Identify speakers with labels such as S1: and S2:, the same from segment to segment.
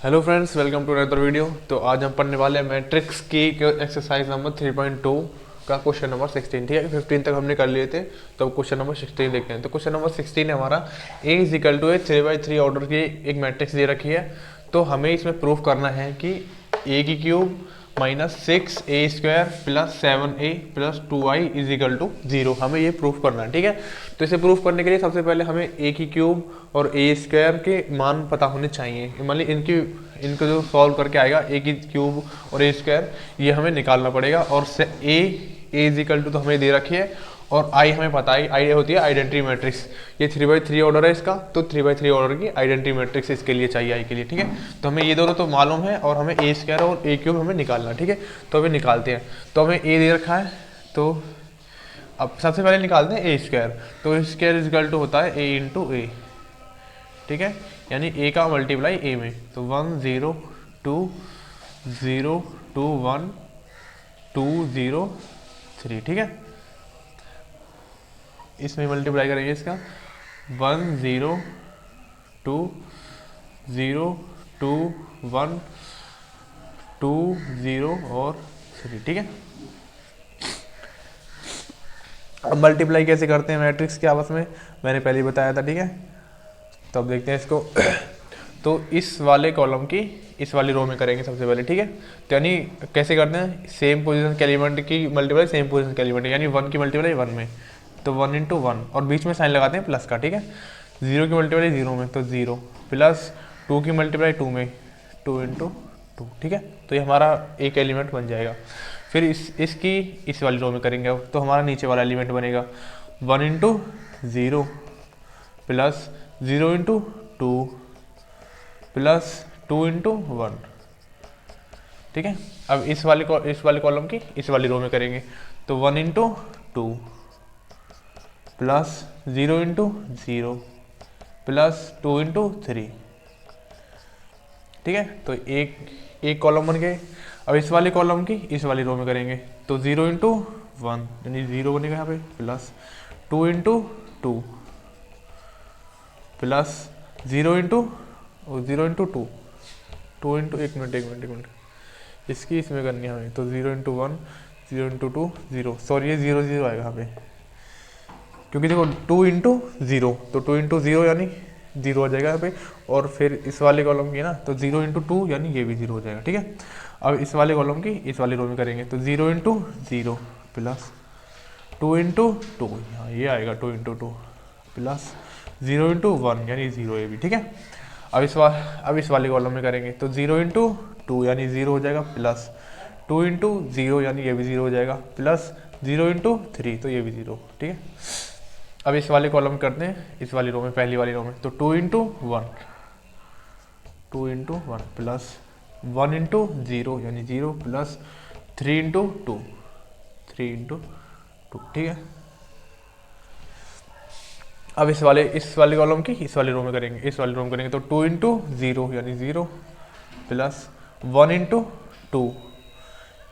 S1: Hello friends, welcome to another video. तो आज हम पढ़ने वाले हैं मैट्रिक्स की एक्सरसाइज नंबर 3.2 का क्वेश्चन नंबर 16। ठीक है, 15 तक हमने कर लिए थे, तो अब क्वेश्चन नंबर 16 देखते हैं। तो क्वेश्चन नंबर 16 है हमारा, A is equal to A 3/3 order की एक मैट्रिक्स दे रखी है। तो हमें इसमें प्रूफ करना है कि ए की cube minus 6a² plus 7a plus 2i is equal to 0। हमें ये प्रूफ करना है। ठीक है, तो इसे प्रूफ करने के लिए सबसे पहले हमें ए की क्यूब और a² के मान पता होने चाहिए। मतलब इनको जो सॉल्व करके आएगा ए की क्यूब और a² ये हमें निकालना पड़ेगा। और ए इज इक्वल टू तो हमें दे रखी है, और आई हमें पता है, आई होती है आइडेंटिटी मैट्रिक्स। ये 3/3 ऑर्डर है इसका, तो 3/3 ऑर्डर की आइडेंटिटी मैट्रिक्स इसके लिए चाहिए, आई के लिए। ठीक है, तो हमें ये दोनों तो मालूम है, और हमें a² और a³ हमें निकालना। ठीक है, तो अभी निकालते हैं। तो हमें a दे रखा है, तो अब सबसे पहले निकालते हैं a²। तो a² इक्वल टू होता है a इंटू ए। ठीक है, यानी a का मल्टीप्लाई a में, तो 1 0 2 0 2 1 2 0 3। ठीक है, इसमें मल्टीप्लाई करेंगे इसका 1 0 2 0 2 1 2 0 और 3। ठीक है, अब मल्टीप्लाई कैसे करते हैं मैट्रिक्स के आपस में, मैंने पहले ही बताया था। ठीक है, तो अब देखते हैं इसको। तो इस वाले कॉलम की इस वाली रो में करेंगे सबसे पहले। ठीक है, तो यानी कैसे करते हैं, सेम पोजीशन के एलिमेंट की मल्टीप्लाई सेम पोजीशन के एलिमेंट, यानी 1 की मल्टीप्लाई 1 में, तो 1 इंटू 1, और बीच में साइन लगाते हैं प्लस का। ठीक है, 0 की मल्टीप्लाई 0 में, तो 0 प्लस 2 की मल्टीप्लाई 2 में, 2 इंटू 2। ठीक है, तो ये हमारा एक एलिमेंट बन जाएगा। फिर इसकी इस वाली रो में करेंगे अब, तो हमारा नीचे वाला एलिमेंट बनेगा 1 into 0 plus 0 into 2 plus 2 into 1। ठीक है, अब इस वाले कॉलम की इस वाली रो में करेंगे, तो 1 into 2 plus 0 into 0 plus 2 into 3। ठीक है, तो एक कॉलम बन गए। अब इस वाले कॉलम की इस वाली रो में करेंगे, तो 0 इंटू 1 यानी 0 बनेगा यहाँ पे, plus 2 into 2 plus 0 into 2 2 into एक मिनट इसकी इसमें करनी है हमें, तो 0 इंटू 1 0 इंटू 2 0, सॉरी ये 0 0 आएगा यहाँ पे, क्योंकि देखो 2 इंटू 0, तो 2 इंटू 0 यानी 0 हो जाएगा यहाँ पे। और फिर इस वाले कॉलम की ना, तो 0 इंटू 2 यानी ये भी 0 हो जाएगा। ठीक है, अब इस वाले कॉलम की इस वाली रो में करेंगे, तो 0 इंटू 0 प्लस 2 इंटू 2, यहाँ ये आएगा 2 इंटू 2 प्लस 0 इंटू 1 यानी 0 ये भी। ठीक है, अब इस वाले कॉलम में करेंगे, तो 0 इंटू 2 यानी 0 हो जाएगा, प्लस 2 इंटू 0 यानी ये भी 0 हो जाएगा, प्लस 0 इंटू 3 तो ये भी 0। ठीक है, अब इस वाले कॉलम करते हैं इस वाली रो में, पहली वाली रो में, तो 2 इंटू 1 प्लस 1 इंटू 0 यानी 0 प्लस 3 इंटू 2 3 इंटू 2। ठीक है, अब इस वाले कॉलम की इस वाली रो में करेंगे, इस वाली रो में करेंगे, तो 2 इंटू 0 यानी 0 प्लस 1 इंटू 2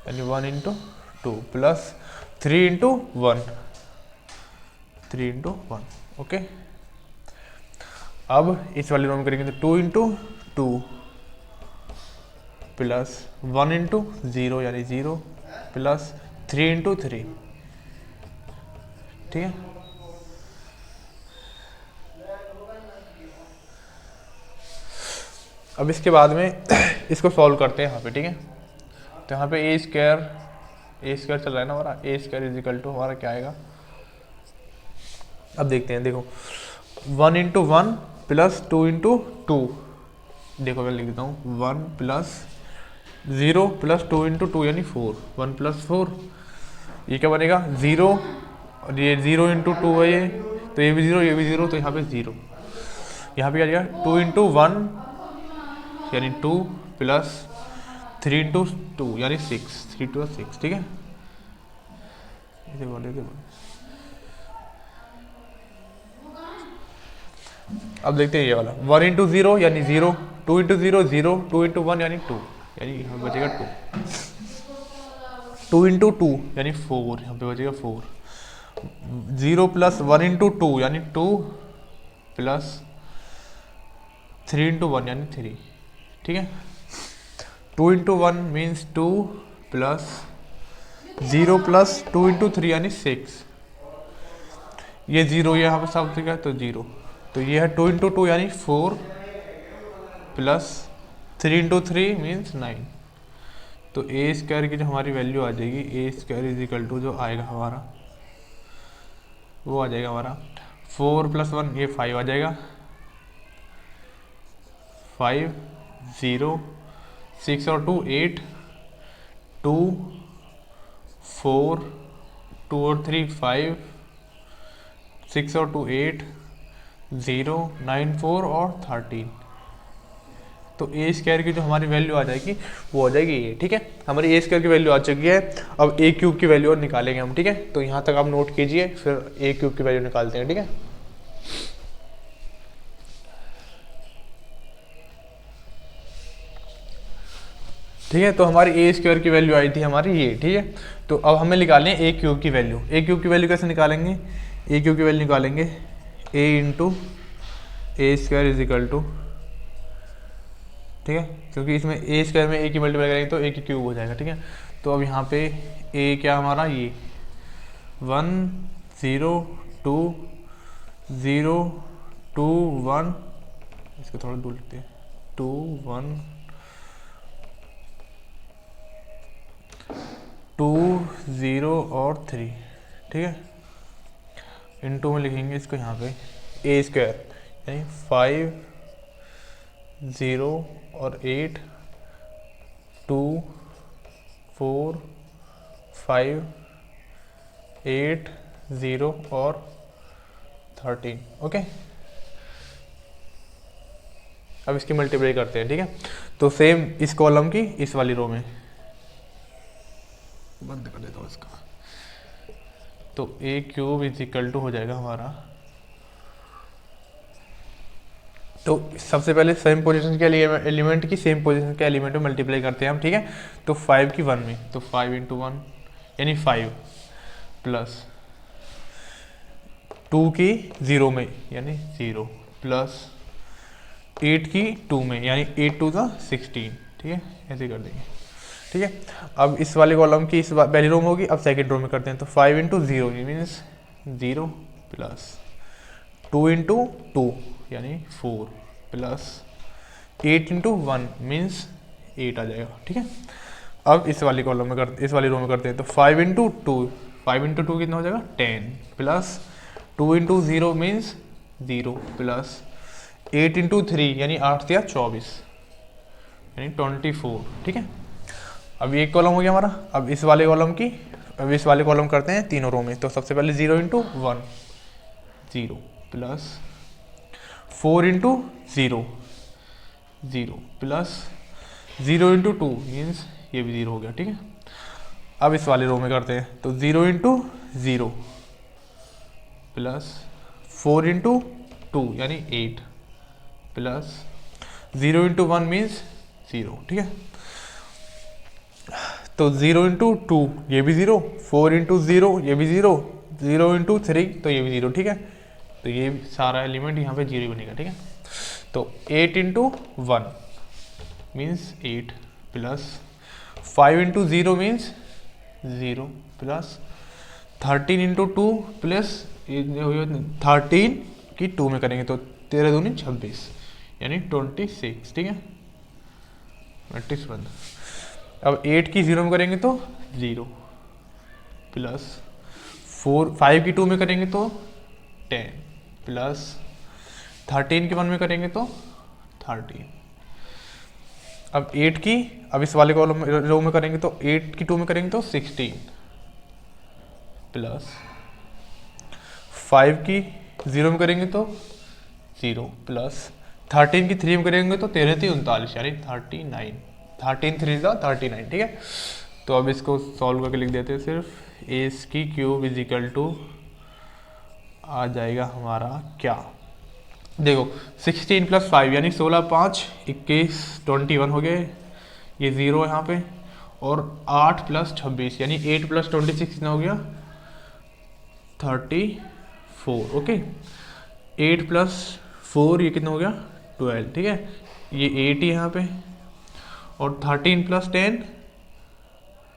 S1: यानी 1 into 2 plus 3 into 1 3 into 1। Okay, अब इस वाली रो में करेंगे, तो 2 इंटू 2 प्लस 1 इंटू 0 यानी 0 प्लस 3 इंटू 3। ठीक है, अब इसके बाद में इसको सॉल्व करते हैं यहाँ पे। ठीक है, तो यहाँ पे a² चल रहा है ना हमारा, a² इज इक्वल टू हमारा क्या आएगा, अब देखते हैं। देखो 1 इंटू 1 प्लस 2 इंटू 2, देखो मैं लिख देता हूँ 1 प्लस 0 प्लस 2 इंटू 2 यानी 4, 1 प्लस 4, ये क्या बनेगा 0, और ये 0 इंटू 2 है ये, तो ये भी 0 ये भी 0, तो यहाँ पे 0, यहाँ पे क्या जाएगा 2 इंटू 1 यानी 2 प्लस 3 इंटू 2 यानी 6, 3 टू 6। ठीक है, इसे बोले अब देखते हैं ये वाला 1 इंटू 0 यानी 0, 2 इंटू 0 0, 2 इंटू 1 यानी 2, यानी यहाँ बचेगा 2, 2 इंटू 2 यानी 4, यहाँ पे बचेगा 4, 0 प्लस 1 इंटू 2 यानी 2 प्लस 3 इंटू 1 यानी 3। ठीक है। 2 into 1 means 2 plus 0 plus 2 into 3 यानी 6, ये 0 यहाँ पे सब जगह तो 0, तो ये है 2 इंटू 2 यानी 4 प्लस 3 इंटू 3 मीन्स 9। तो ए स्क्वायर की जो हमारी वैल्यू आ जाएगी, ए स्क्वायर इज इक्वल टू जो आएगा हमारा वो आ जाएगा हमारा 4 प्लस 1 ये 5 आ जाएगा, 5 0 6 और 2 8 2 4 2 और 3 5 6 और 2 8 0 9 4 और 13। तो ए स्क्वायर की जो हमारी वैल्यू आ जाएगी वो हो जाएगी ये, ठीक है। हमारी ए स्क्वायर की वैल्यू आ चुकी है। अब ए क्यूब की वैल्यू और निकालेंगे हम, ठीक है। तो यहाँ तक आप नोट कीजिए, फिर ए क्यूब की वैल्यू निकालते हैं, ठीक है। ठीक है, तो हमारी ए स्क्वायर की वैल्यू आई थी हमारी ये, ठीक है। तो अब हमें निकालें ए क्यूब की वैल्यू। ए क्यूब की वैल्यू कैसे निकालेंगे? ए क्यूब की वैल्यू निकालेंगे A into A square is equal to, ठीक है, क्योंकि इसमें ए स्क्वायर में ए की मल्टीप्लाई करेंगे तो ए की क्यूब हो जाएगा, ठीक है। तो अब यहाँ पे ए क्या हमारा ये 1 0 2 0 2 1, इसको थोड़ा दूर लिखते हैं, 2 1 2 0 और 3, ठीक है। इनटू में लिखेंगे इसको यहाँ पे ए स्क्वायर यानी 5 0 और 8 2 4 5 8 0 और 13, ओके। अब इसकी मल्टीप्लाई करते हैं, ठीक है। तो सेम इस कॉलम की इस वाली रो में बंद कर देता हूँ इसका। तो ए क्यूब इज इक्वल टू हो जाएगा हमारा, तो सबसे पहले सेम पोजीशन के एलिमेंट की सेम पोजीशन के एलिमेंट में मल्टीप्लाई करते हैं हम, ठीक है। तो 5 की 1 में, तो 5 इंटू 1 यानी 5 प्लस 2 की 0 में यानी 0 प्लस 8 की 2 में यानी 8 2 ज़ा 16, ठीक है। ऐसे कर देंगे, ठीक है। अब इस वाले कॉलम की इस पहली रो में होगी, अब सेकंड रो में करते हैं। तो 5 इंटू 0 मीन्स 0 प्लस 2 इंटू 2 यानी 4 प्लस 8 इंटू 1 मीन्स 8 आ जाएगा, ठीक है। अब इस वाली कॉलम में इस वाली रो में करते हैं। तो 5 इंटू 2, 5 इंटू 2 कितना हो जाएगा 10 plus 2 into 0 means 0 plus 8 into 3 यानी 8 या 24 यानी 24, ठीक है। अब एक कॉलम हो गया हमारा। अब इस वाले कॉलम करते हैं तीनों रो में। तो सबसे पहले 0 into 1 0 plus 4 into 0 0 plus 0 into 2 means ये भी 0 हो गया, ठीक है। अब इस वाले रो में करते हैं। तो 0 इंटू 0 प्लस 4 इंटू 2 यानी 8 प्लस 0 इंटू 1 मीन्स 0, ठीक है। तो 0 इंटू 2 ये भी 0, 4 इंटू 0 ये भी 0, 0 इंटू 3 तो ये भी 0, ठीक है। तो ये सारा एलिमेंट यहाँ पे 0 ही बनेगा, ठीक है। तो 8 into 1 means 8 plus 5 into 0 means 0 plus 13 into 2 plus 13 की 2 में करेंगे तो 13 दूनी 26 यानी 26, ठीक है। मैट्रिक्स बंद। अब 8 की 0 में करेंगे तो 0 प्लस 5 की 2 में करेंगे तो 10 प्लस 13 की 1 में करेंगे तो 13। अब 8 की, अब इस वाले कॉलम रो में करेंगे तो 8 की 2 में करेंगे तो 16 प्लस 5 की 0 में करेंगे तो 0 प्लस 13 की 3 में करेंगे तो 13 थी 39 यानी 39, 13 3 ज़ा 39, ठीक है। तो अब इसको सॉल्व करके लिख देते हैं सिर्फ ए की क्यूब इज इक्वल टू आ जाएगा हमारा क्या, देखो 16 प्लस 5 यानी 16 5 21 21 हो गए, ये 0 यहाँ पे, और 8 प्लस 26 यानी 8 प्लस 26 कितना हो गया 34, ओके। 8 प्लस 4 ये कितना हो गया 12, ठीक है। ये 8 ही यहाँ पे और 13 प्लस 10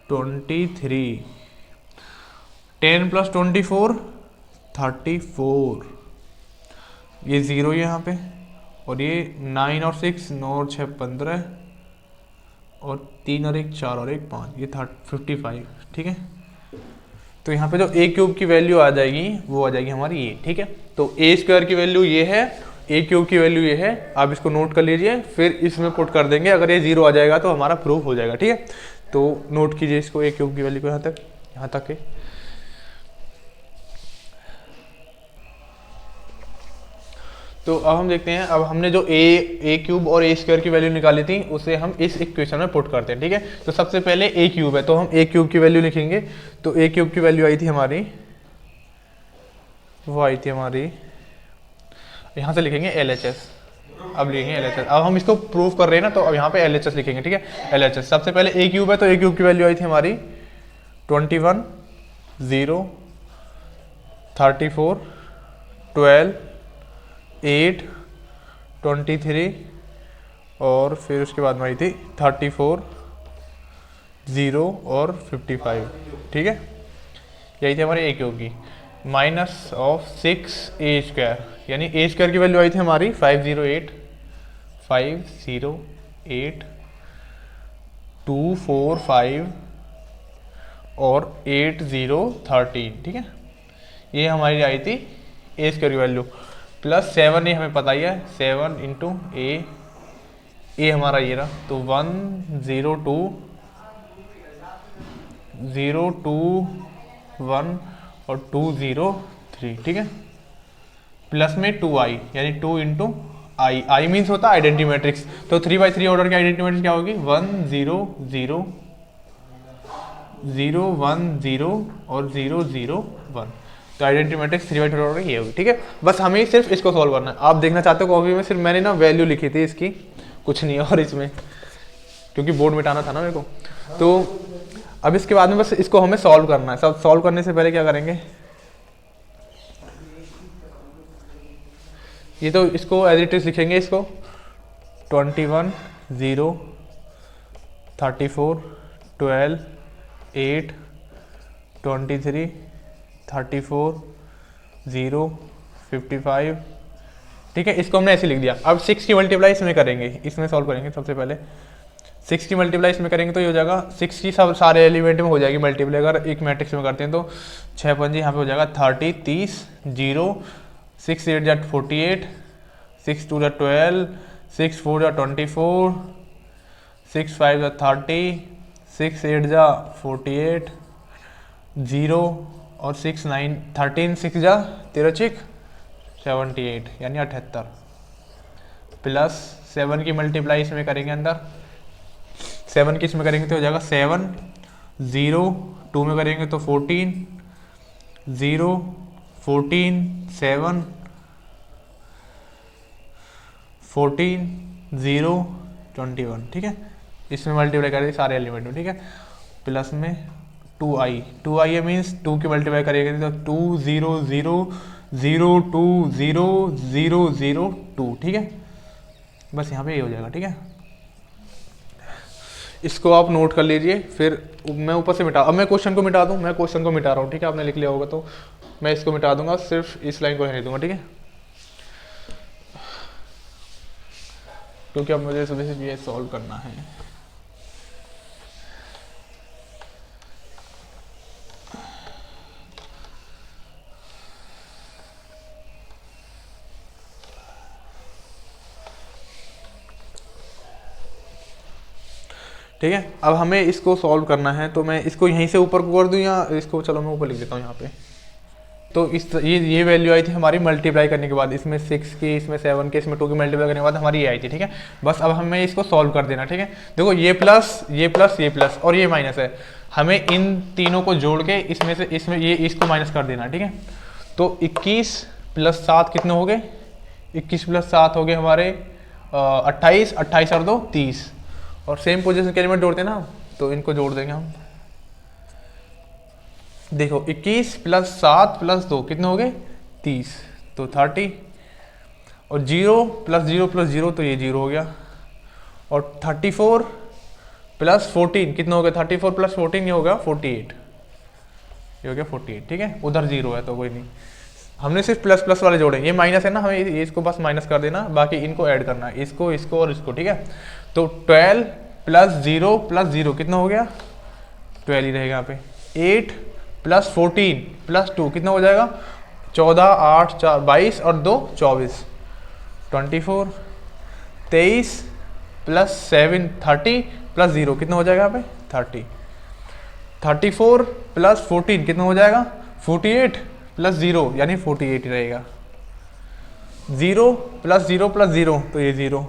S1: 23, 10 प्लस 24 34, ये 0 यहाँ पे, और ये 9 और 6 9 और 6 15, और 3 और 1 4 और 1 5, ये 55, ठीक है। तो यहाँ पे जो ए क्यूब की वैल्यू आ जाएगी वो आ जाएगी हमारी ये, ठीक है। तो ए स्क्वायर की वैल्यू ये है, ए क्यूब की वैल्यू ये है, आप इसको नोट कर लीजिए, फिर इसमें पुट कर देंगे, अगर ये 0 आ जाएगा तो हमारा प्रूफ हो जाएगा, ठीक है। तो नोट कीजिए इसको, ए क्यूब की वैल्यू को यहाँ तक है। तो अब हम देखते हैं, अब हमने जो ए क्यूब और ए स्क्वायर की वैल्यू निकाली थी उसे हम इस इक्वेशन में पुट करते हैं, ठीक है। तो सबसे पहले ए क्यूब है, तो हम ए क्यूब की वैल्यू लिखेंगे। तो ए क्यूब की वैल्यू आई थी हमारी, वो आई थी हमारी, यहाँ से लिखेंगे LHS। अब लिखेंगे LHS, अब हम इसको प्रूव कर रहे हैं ना, तो अब यहाँ पे LHS लिखेंगे, ठीक है। LHS सबसे पहले ए क्यूब है, तो ए क्यूब की वैल्यू आई थी हमारी 21 0 34 12 8 23, और फिर उसके बाद में आई थी 34 0 और 55, ठीक है। यही थी हमारी ए क्यूब की, माइनस ऑफ 6 ए स्क्वायर, यानी ए स्क्वायर की वैल्यू आई थी हमारी 508 245 और 8013, ठीक है। ये हमारी आई थी ए स्क्वायर की वैल्यू, प्लस 7 ये हमें पता ही है, 7 इंटू ए हमारा ये रहा, तो 102.1 और 203, ठीक है। प्लस में 2i, यानी 2 इंटू आई मीन्स होता है आइडेंटिटी मैट्रिक्स, तो 3/3 ऑर्डर की आइडेंटिटी मैट्रिक्स क्या होगी, 1 0 0 0 1 0 और 0 0 1। तो आइडेंटिटी मैट्रिक्स 3/3 ऑर्डर की ये होगी, ठीक है। बस हमें सिर्फ इसको सॉल्व करना है। आप देखना चाहते हो कॉपी में, सिर्फ मैंने ना वैल्यू लिखी थी इसकी, कुछ नहीं और इसमें, क्योंकि बोर्ड मिटाना था ना मेरे को। तो अब इसके बाद में बस इसको हमें सॉल्व करना है। सब सॉल्व करने से पहले क्या करेंगे, ये तो इसको एज इट इज लिखेंगे, इसको 21 0 34 12 8 23 34 0 55, ठीक है। इसको हमने ऐसे लिख दिया। अब 6 की मल्टीप्लाई इसमें करेंगे, इसमें सॉल्व करेंगे। सबसे पहले 6 की मल्टीप्लाई इसमें करेंगे तो ये हो जाएगा 6 की सब सारे एलिमेंट में हो जाएगी मल्टीप्लाई। अगर एक मैट्रिक्स में करते हैं तो 6 पंजे यहाँ पे हो जाएगा 30 30 0 6 8 जा 48 6 2 जा 12 6 4 जा 24 6 5 जा 30 6 8 जा 48 0 और 6 9 13 6 जा 13 6 78, यानी 78, प्लस 7 की मल्टीप्लाई इसमें करेंगे, अंदर 7 की इसमें करेंगे तो हो जाएगा 7 0 2 में करेंगे तो 14 0 14 7 14 0 21, ठीक है। इसमें मल्टीप्लाई करेंगे सारे एलिमेंट में, ठीक है। प्लस में 2i मीन्स 2 की मल्टीप्लाई करेंगे तो 2 0 0 0 2 0 0 0 2, ठीक है। बस यहाँ पे ये हो जाएगा, ठीक है। इसको आप नोट कर लीजिए, फिर मैं ऊपर से मिटा, अब मैं क्वेश्चन को मिटा दूँ, मैं क्वेश्चन को मिटा रहा हूँ, ठीक है। आपने लिख लिया होगा तो मैं इसको मिटा दूंगा, सिर्फ इस लाइन को रहने दूंगा, ठीक है। क्योंकि अब मुझे सुबह से ये सॉल्व करना है। ठीक है, अब हमें इसको सॉल्व करना है, तो मैं इसको यहीं से ऊपर को कर दूं या इसको, चलो मैं ऊपर लिख देता हूँ यहाँ पे। तो इस ये वैल्यू आई थी हमारी मल्टीप्लाई करने के बाद, इसमें 6 की, इसमें 7 की, इसमें 2 की मल्टीप्लाई करने के बाद हमारी ये आई थी, ठीक है। बस अब हमें इसको सॉल्व कर देना, ठीक है। देखो ये प्लस ये प्लस ये प्लस और ये माइनस है, हमें इन तीनों को जोड़ के इसमें से इसमें ये इसको माइनस कर देना, ठीक है। तो 21 + 7 कितने हो गए, 21 + 7 हो गए हमारे 28, 28 और 2 30, और सेम पोजीशन के एलिमेंट जोड़ते हैं ना, तो इनको जोड़ देंगे हम। देखो 21 + 7 + 2 कितने हो गए 30, तो 30, और 0 + 0 + 0 तो ये 0 हो गया, और 34 प्लस 14 कितना हो गया, 34 प्लस 14 ये होगा 48, ये हो गया 48, ठीक है। उधर 0 है तो कोई नहीं, हमने सिर्फ प्लस प्लस वाले जोड़े, ये माइनस है ना, हमें इसको बस माइनस कर देना, बाकी इनको ऐड करना है, इसको इसको और इसको, ठीक है। तो 12 प्लस 0 प्लस 0 कितना हो गया, 12 ही रहेगा यहाँ पे। 8 प्लस 14 प्लस 2 कितना हो जाएगा, 14, 8, 4, 22 और 2 24, 24, 23 प्लस 7 30 प्लस 0 कितना हो जाएगा यहाँ पे 30, 34 प्लस 14 कितना हो जाएगा 48 प्लस 0 यानी 48 रहेगा। 0 प्लस 0 प्लस 0 तो ये 0,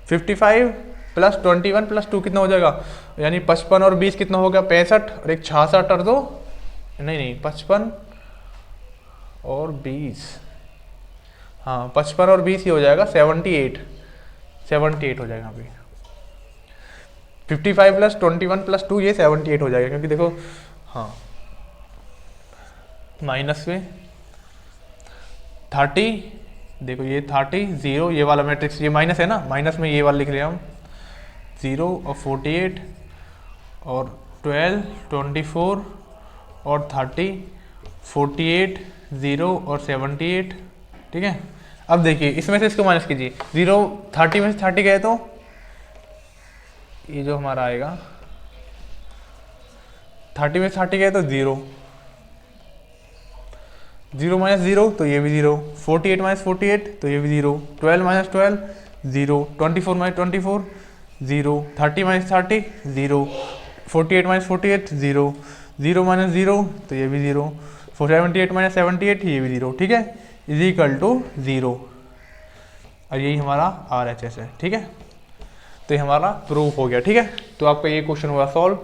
S1: 55 प्लस 21 प्लस 2 कितना हो जाएगा, यानी 55 और 20 कितना हो गया 65, और एक 66 और 2 नहीं 55 और 20, हाँ 55 और 20 ही हो जाएगा 78 हो जाएगा अभी। 55 प्लस 21 प्लस 2 ये 78 हो जाएगा, क्योंकि देखो हाँ माइनस में 30, देखो ये 30 0 ये वाला मैट्रिक्स, ये माइनस है ना, माइनस में ये वाला लिख लिया हम 0 और 48 और 12 24 और 30 48 0 और 78, ठीक है। अब देखिए इसमें से इसको माइनस कीजिए, 0 30 में से 30 गए तो ये जो हमारा आएगा 30 में से 30 गए तो 0, 0 माइनस 0 तो ये भी 0, 48 माइनस 48 तो ये भी 0, 12 minus 12 0, 24 minus 24 0, 30 minus 30 0, 48 minus 48 0, 0 minus 0 तो ये भी 0, 78 माइनस 78 ये भी 0, ठीक है, इज इक्वल टू 0। और यही हमारा RHS है, ठीक है। तो ये हमारा प्रूफ हो गया, ठीक है। तो आपका ये क्वेश्चन हुआ सॉल्व,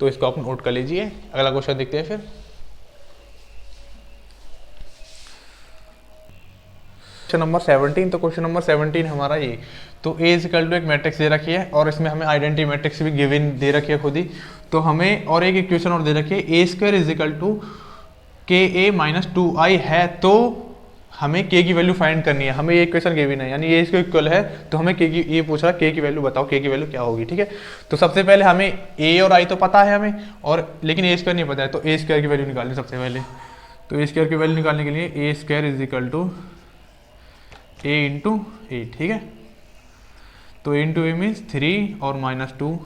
S1: तो इसको आप नोट कर लीजिए। अगला क्वेश्चन देखते हैं फिर। क्वेश्चन नंबर 17, तो क्वेश्चन नंबर 17 हमारा ये, तो A इज इक्वल टू एक मैट्रिक्स दे रखी है और इसमें हमें आइडेंटिटी मैट्रिक्स भी गिवन दे रखी है खुद ही। तो हमें और एक इक्वेशन और दे रखी है A square is equal to KA minus 2I है, तो हमें K की वैल्यू फाइंड करनी है। हमें ये इक्वेशन गिवन है, यानी ये इसको इक्वल है, तो हमें K की, ये पूछ रहा है K की वैल्यू बताओ, K की वैल्यू क्या होगी, ठीक है। तो सबसे पहले हमें A और I तो पता है हमें, और लेकिन A स्क्वायर नहीं पता है, तो A स्क्वायर की वैल्यू निकालनी सबसे पहले। तो A स्क्वायर की वैल्यू निकालने के लिए A square is equal to A into A, ठीक है। तो A इंटू A मीन्स 3 और माइनस 2,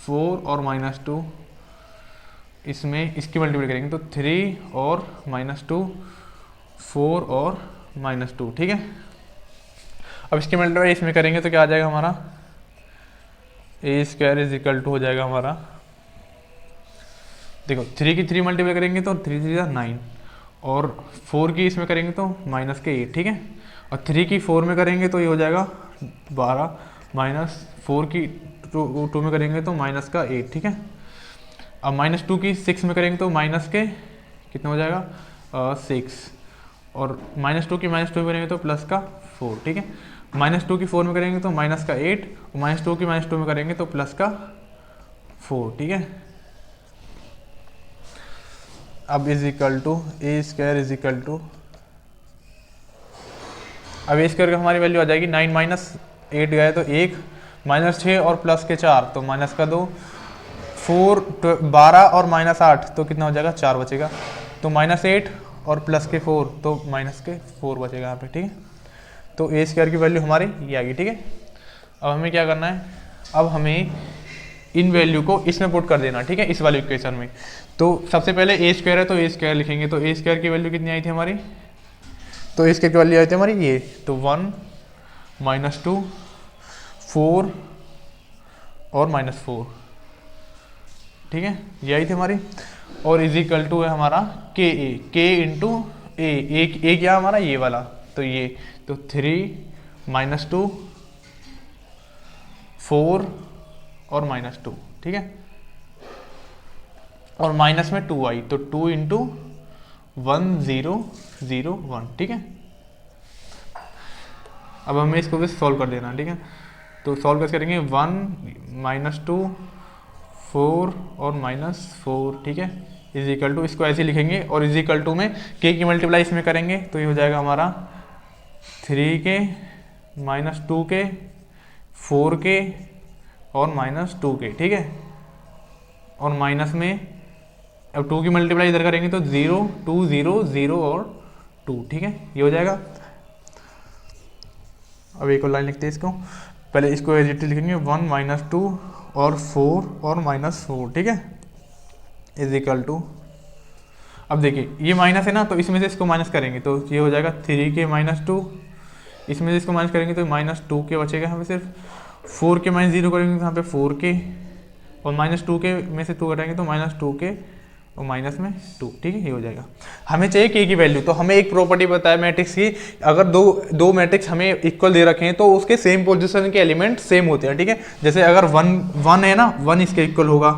S1: 4 और माइनस 2, इसमें इसकी मल्टीप्लाई करेंगे तो 3 और माइनस 2, 4 और माइनस 2, ठीक है। अब इसकी मल्टीप्लाई इसमें करेंगे तो क्या आ जाएगा हमारा, A square is equal to हो जाएगा हमारा, देखो 3 की 3 मल्टीप्लाई करेंगे तो 3 3 9, और 4 की इसमें करेंगे तो माइनस के 8, ठीक है। और 3 की 4 में करेंगे तो ये हो जाएगा 12, माइनस 4 की 2 में करेंगे तो माइनस का 8, ठीक है। अब माइनस 2 की 6 में करेंगे तो माइनस के कितना हो जाएगा 6, और माइनस 2 की माइनस 2 में करेंगे तो प्लस का 4, ठीक है। माइनस 2 की 4 में करेंगे तो माइनस का 8, और माइनस 2 की माइनस 2 में करेंगे तो प्लस का 4, ठीक है। अब is equal to A square is equal to, अब A स्क्वायर का हमारी वैल्यू आ जाएगी 9 माइनस 8 गए तो 1, माइनस 6 और प्लस के 4 तो माइनस का 2, 4 12 और माइनस 8 तो कितना हो जाएगा 4 बचेगा, तो माइनस 8 और प्लस के 4 तो माइनस के 4 बचेगा यहाँ पे, ठीक है। तो A स्क्वायर की वैल्यू हमारी ये आ गई, ठीक है। अब हमें क्या करना है, अब हमें इन वैल्यू को इसमें पुट कर देना, ठीक है, इस वाली इक्वेशन में। तो सबसे पहले A स्क्वायर है तो A स्क्वायर लिखेंगे, तो A स्क्वायर की वैल्यू कितनी आई थी हमारी, तो A स्क्वायर की वैल्यू आई थी हमारी ये, तो 1 माइनस 2 4 और माइनस 4, ठीक है, ये आई थी हमारी। और इज इक्वल टू है हमारा K इंटू A क्या हमारा ये वाला, तो ये, तो 3 माइनस 2 4 और माइनस 2, ठीक है। और माइनस में 2 आई, तो 2 इंटू 1 0 0 1, ठीक है। अब हमें इसको भी सॉल्व कर देना, ठीक है। तो सॉल्व कैसे करेंगे, 1 माइनस 2 4 और माइनस 4, ठीक है, इज इक्वल टू, इसको ऐसे लिखेंगे, और इज इक्वल टू में K की मल्टीप्लाई इसमें करेंगे तो ये हो जाएगा हमारा 3K माइनस 2K 4K और -2 के, ठीक है। और माइनस में अब 2 की मल्टीप्लाई इधर करेंगे तो 0 2 0 0 और 2, ठीक है, ये हो जाएगा। अब एक और लाइन लिखते हैं इसको, पहले इसको एज इट इज लिखेंगे 1 - 2 और 4 और -4, ठीक है, इज इक्वल टू, अब देखिए ये माइनस है ना, तो इसमें से इसको माइनस करेंगे तो ये हो जाएगा 3 के -2, इसमें से इसको माइनस करेंगे तो -2 के बचेगा यहाँ पे सिर्फ, 4 के -0 करेंगे तो यहाँ पे 4 के, और -2 के में से 2 घटाएंगे तो -2 के और माइनस में 2, ठीक है, ये हो जाएगा। हमें चाहिए के की वैल्यू, तो हमें एक प्रॉपर्टी बताया मैट्रिक्स की, अगर दो मैट्रिक्स हमें इक्वल दे रखे हैं तो उसके सेम पोजीशन के एलिमेंट सेम होते हैं, ठीक है। जैसे अगर 1 है ना, 1 इसके इक्वल होगा,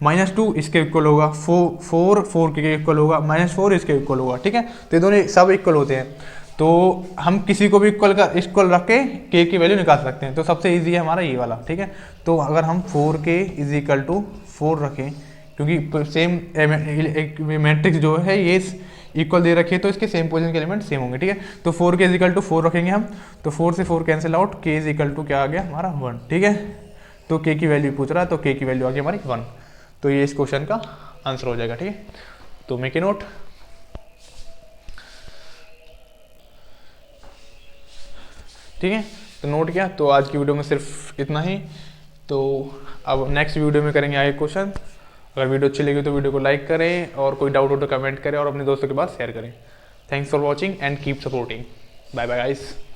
S1: -2 इसके इक्वल होगा, 4 के इक्वल होगा, -4 इसके इक्वल होगा, ठीक है। तो ये दोनों सब इक्वल होते हैं, तो हम किसी को भी इक्वल रख के की वैल्यू निकाल सकते हैं। तो सबसे इजी है हमारा ये वाला, ठीक है। तो अगर हम 4k = 4 रखें, क्योंकि सेम मैट्रिक्स जो है ये इक्वल दे रखी है तो इसके सेम पोजीशन के एलिमेंट सेम होंगे, ठीक है। तो 4k = 4 रखेंगे हम, तो 4 से 4 कैंसिल आउट, k = क्या आ गया हमारा 1, ठीक है। तो k की वैल्यू पूछ रहा है, तो k की वैल्यू आ गई हमारी 1। तो ये इस क्वेश्चन का आंसर हो जाएगा, ठीक है। तो मेक ए नोट, ठीक है। तो नोट किया। तो आज की वीडियो में सिर्फ इतना ही। तो अब नेक्स्ट वीडियो में करेंगे आगे क्वेश्चन। अगर वीडियो अच्छी लगी तो वीडियो को लाइक करें, और कोई डाउट हो तो कमेंट करें और अपने दोस्तों के पास शेयर करें। Thanks for watching and keep supporting. Bye bye guys.